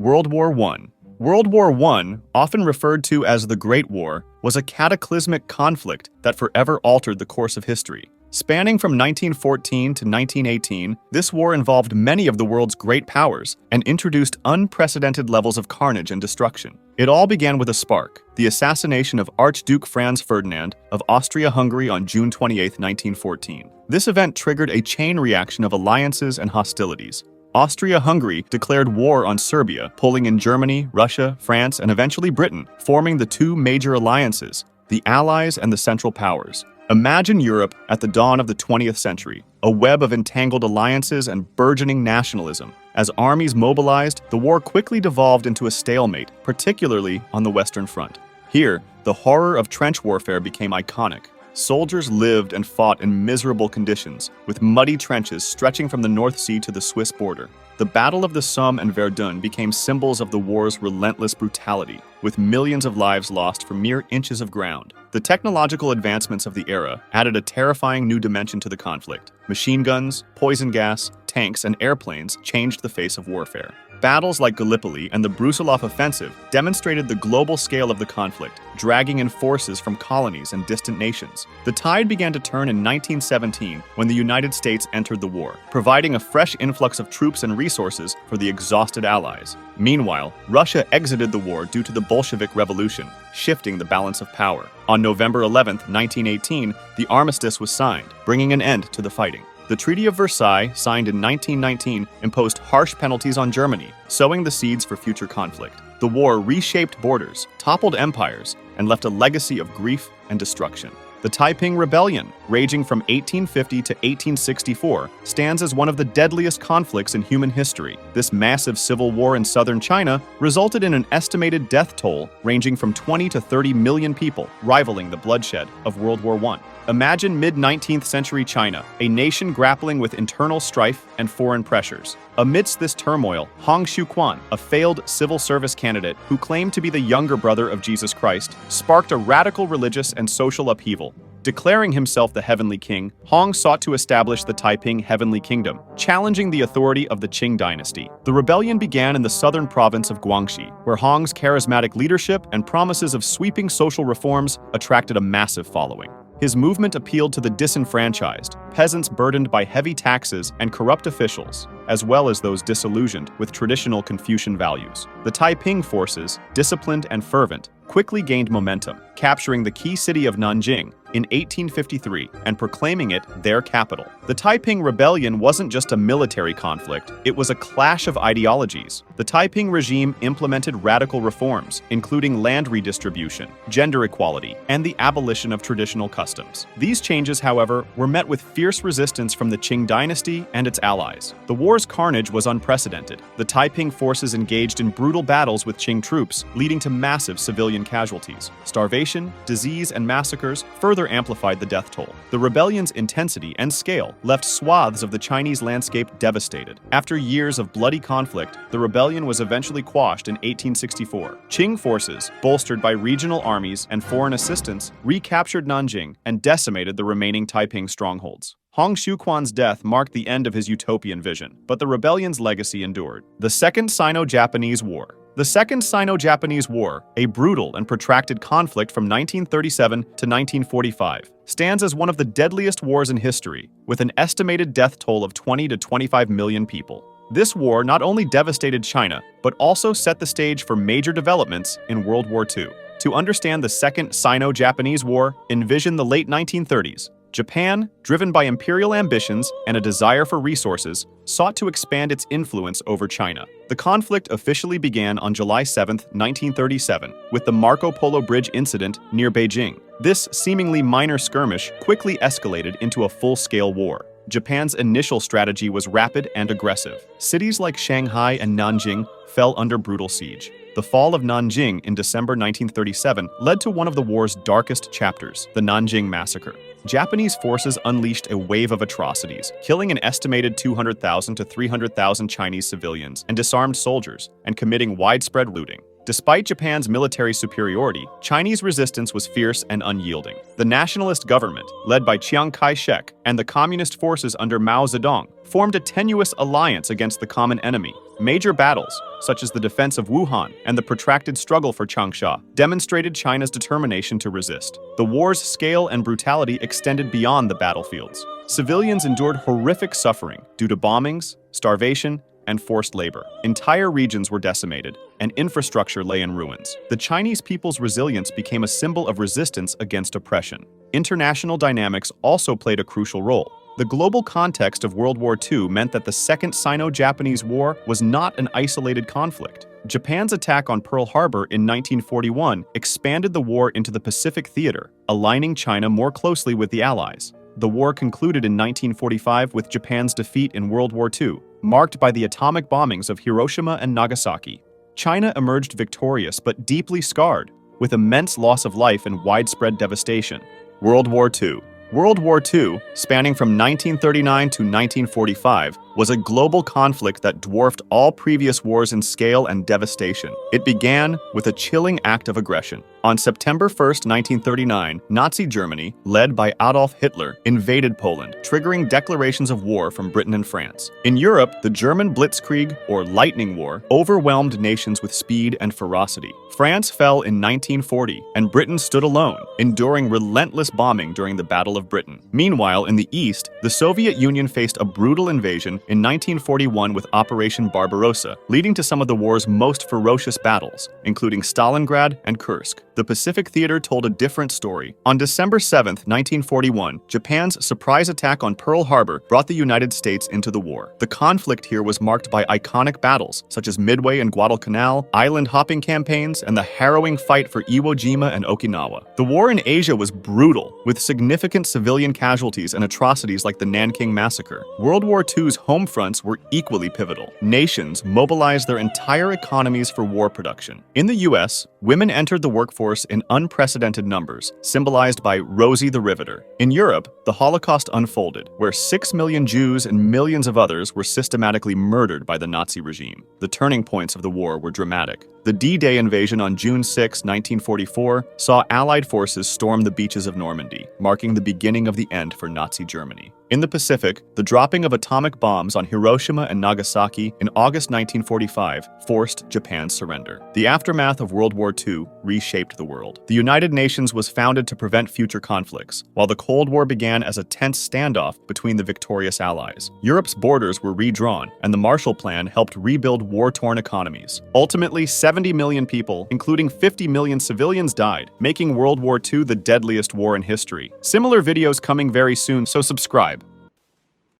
World War I. World War I, often referred to as the Great War, was a cataclysmic conflict that forever altered the course of history. Spanning from 1914 to 1918, this war involved many of the world's great powers and introduced unprecedented levels of carnage and destruction. It all began with a spark: the assassination of Archduke Franz Ferdinand of Austria-Hungary on June 28, 1914. This event triggered a chain reaction of alliances and hostilities. Austria-Hungary declared war on Serbia, pulling in Germany, Russia, France, and eventually Britain, forming the two major alliances, the Allies and the Central Powers. Imagine Europe at the dawn of the 20th century, a web of entangled alliances and burgeoning nationalism. As armies mobilized, the war quickly devolved into a stalemate, particularly on the Western Front. Here, the horror of trench warfare became iconic. Soldiers lived and fought in miserable conditions, with muddy trenches stretching from the North Sea to the Swiss border. The Battle of the Somme and Verdun became symbols of the war's relentless brutality, with millions of lives lost for mere inches of ground. The technological advancements of the era added a terrifying new dimension to the conflict. Machine guns, poison gas, tanks, and airplanes changed the face of warfare. Battles like Gallipoli and the Brusilov Offensive demonstrated the global scale of the conflict, dragging in forces from colonies and distant nations. The tide began to turn in 1917 when the United States entered the war, providing a fresh influx of troops and resources for the exhausted Allies. Meanwhile, Russia exited the war due to the Bolshevik Revolution, shifting the balance of power. On November 11, 1918, the armistice was signed, bringing an end to the fighting. The Treaty of Versailles, signed in 1919, imposed harsh penalties on Germany, sowing the seeds for future conflict. The war reshaped borders, toppled empires, and left a legacy of grief and destruction. The Taiping Rebellion, raging from 1850 to 1864, stands as one of the deadliest conflicts in human history. This massive civil war in southern China resulted in an estimated death toll ranging from 20 to 30 million people, rivaling the bloodshed of World War I. Imagine mid-19th century China, a nation grappling with internal strife and foreign pressures. Amidst this turmoil, Hong Xiuquan, a failed civil service candidate who claimed to be the younger brother of Jesus Christ, sparked a radical religious and social upheaval. Declaring himself the Heavenly King, Hong sought to establish the Taiping Heavenly Kingdom, challenging the authority of the Qing dynasty. The rebellion began in the southern province of Guangxi, where Hong's charismatic leadership and promises of sweeping social reforms attracted a massive following. His movement appealed to the disenfranchised, peasants burdened by heavy taxes and corrupt officials, as well as those disillusioned with traditional Confucian values. The Taiping forces, disciplined and fervent, quickly gained momentum, capturing the key city of Nanjing in 1853 and proclaiming it their capital. The Taiping Rebellion wasn't just a military conflict, it was a clash of ideologies. The Taiping regime implemented radical reforms, including land redistribution, gender equality, and the abolition of traditional customs. These changes, however, were met with fierce resistance from the Qing dynasty and its allies. The war's carnage was unprecedented. The Taiping forces engaged in brutal battles with Qing troops, leading to massive civilian casualties. Starvation, disease, and massacres further amplified the death toll. The rebellion's intensity and scale left swaths of the Chinese landscape devastated. After years of bloody conflict, the rebellion was eventually quashed in 1864. Qing forces, bolstered by regional armies and foreign assistance, recaptured Nanjing and decimated the remaining Taiping strongholds. Hong Xiuquan's death marked the end of his utopian vision, but the rebellion's legacy endured. The Second Sino-Japanese War. The Second Sino-Japanese War, a brutal and protracted conflict from 1937 to 1945, stands as one of the deadliest wars in history, with an estimated death toll of 20 to 25 million people. This war not only devastated China, but also set the stage for major developments in World War II. To understand the Second Sino-Japanese War, envision the late 1930s. Japan, driven by imperial ambitions and a desire for resources, sought to expand its influence over China. The conflict officially began on July 7, 1937, with the Marco Polo Bridge incident near Beijing. This seemingly minor skirmish quickly escalated into a full-scale war. Japan's initial strategy was rapid and aggressive. Cities like Shanghai and Nanjing fell under brutal siege. The fall of Nanjing in December 1937 led to one of the war's darkest chapters, the Nanjing Massacre. Japanese forces unleashed a wave of atrocities, killing an estimated 200,000 to 300,000 Chinese civilians and disarmed soldiers, and committing widespread looting. Despite Japan's military superiority, Chinese resistance was fierce and unyielding. The nationalist government, led by Chiang Kai-shek, and the communist forces under Mao Zedong formed a tenuous alliance against the common enemy. Major battles, such as the defense of Wuhan and the protracted struggle for Changsha, demonstrated China's determination to resist. The war's scale and brutality extended beyond the battlefields. Civilians endured horrific suffering due to bombings, starvation, and forced labor. Entire regions were decimated, and infrastructure lay in ruins. The Chinese people's resilience became a symbol of resistance against oppression. International dynamics also played a crucial role. The global context of World War II meant that the Second Sino-Japanese War was not an isolated conflict. Japan's attack on Pearl Harbor in 1941 expanded the war into the Pacific theater, aligning China more closely with the Allies. The war concluded in 1945 with Japan's defeat in World War II, marked by the atomic bombings of Hiroshima and Nagasaki. China emerged victorious but deeply scarred, with immense loss of life and widespread devastation. World War II. World War II, spanning from 1939 to 1945, was a global conflict that dwarfed all previous wars in scale and devastation. It began with a chilling act of aggression. On September 1, 1939, Nazi Germany, led by Adolf Hitler, invaded Poland, triggering declarations of war from Britain and France. In Europe, the German Blitzkrieg, or Lightning War, overwhelmed nations with speed and ferocity. France fell in 1940, and Britain stood alone, enduring relentless bombing during the Battle of Britain. Meanwhile, in the East, the Soviet Union faced a brutal invasion in 1941 with Operation Barbarossa, leading to some of the war's most ferocious battles, including Stalingrad and Kursk. The Pacific theater told a different story. On December 7, 1941, Japan's surprise attack on Pearl Harbor brought the United States into the war. The conflict here was marked by iconic battles, such as Midway and Guadalcanal, island-hopping campaigns, and the harrowing fight for Iwo Jima and Okinawa. The war in Asia was brutal, with significant civilian casualties and atrocities like the Nanking Massacre. World War II's home fronts were equally pivotal. Nations mobilized their entire economies for war production. In the US, women entered the workforce in unprecedented numbers, symbolized by Rosie the Riveter. In Europe, the Holocaust unfolded, where 6 million Jews and millions of others were systematically murdered by the Nazi regime. The turning points of the war were dramatic. The D-Day invasion on June 6, 1944, saw Allied forces storm the beaches of Normandy, marking the beginning of the end for Nazi Germany. In the Pacific, the dropping of atomic bombs on Hiroshima and Nagasaki in August 1945 forced Japan's surrender. The aftermath of World War II reshaped the world. The United Nations was founded to prevent future conflicts, while the Cold War began as a tense standoff between the victorious Allies. Europe's borders were redrawn, and the Marshall Plan helped rebuild war-torn economies. Ultimately, 70 million people, including 50 million civilians, died, making World War II the deadliest war in history. Similar videos coming very soon, so subscribe.